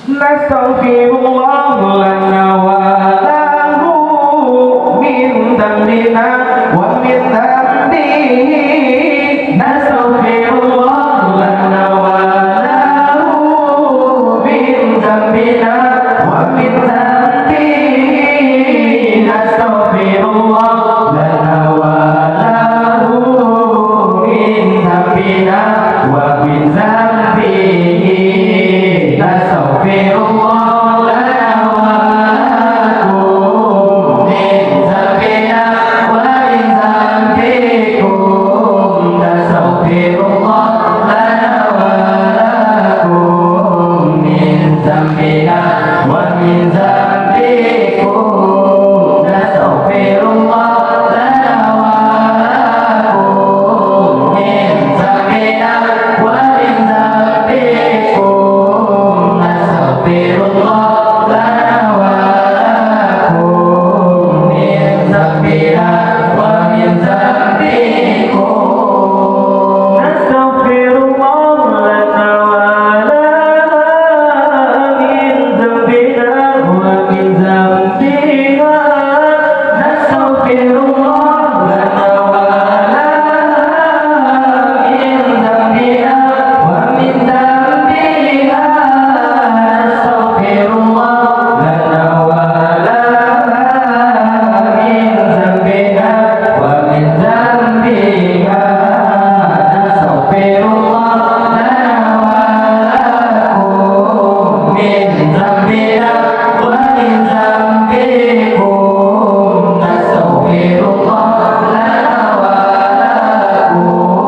nastaghfirullah lana wa lahu min dhanbina wa min dhanbihi nastaghfirullah lana wa lahu min dhanbina wa min dhanbihi nastaghfirullah lana wa lahu min dhanbina wa min dhanbihi nastaghfirullah lana wa lakum min dhanbina wa min dhanbikum nastaghfirullah lana wa lakum min dhanbina wa min dhanbikum nastaghfirullah lana wa lakum min dhanbina wa min dhanbikum nastaghfirullah lana wa lakum min dhanbina wa min dhanbikum nastaghfirullah lana wa lana min dhanbina wa min dhanbina nastaghfirullah lana wa lana min dhanbina wa min dhanbina nastaghfirullah lana wa lana min dhanbina wa min dhanbina nastaghfirullah lana wa lakum min dhanbina wa min dhanbikum nastaghfirullah lana wa lakum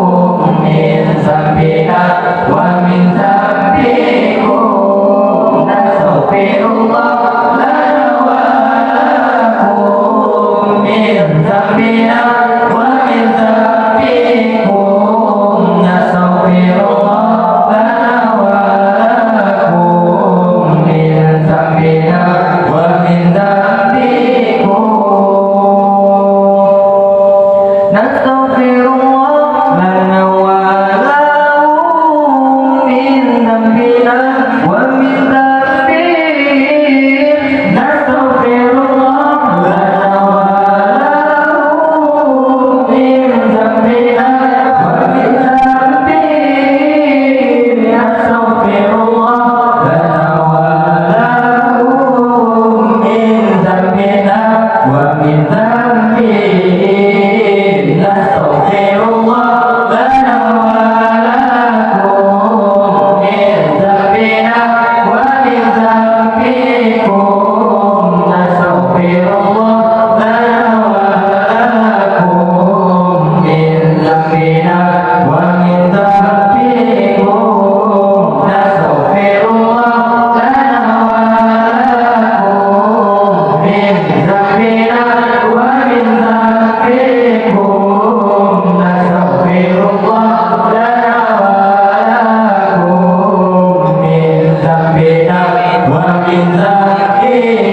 min dhanbina wa min dhanbikum nastaghfirullah lana wa lakum min dhanbina wa min dhanbikum nastaghfirullah lana wa lakum min dhanbina wa min dhanbikum nastaghfirullah lana wa lakum min dhanbina wa min dhanbikum nastaghfirullah lana wa lakum min dhanbina wa min dhanbikum nastaghfirullah lana wa lakum min dhanbina wa min dhanbikum nastaghfirullah lana wa lakum min dhanbina wa min dhanbikum nastaghfirullah lana wa lakum min dhanbina wa min dhanbikum nastaghfirullah lana wa lakum min dhanbina wa min dhanbikum nastaghfirullah lana wa lakum min dhanbina wa min dhanbikum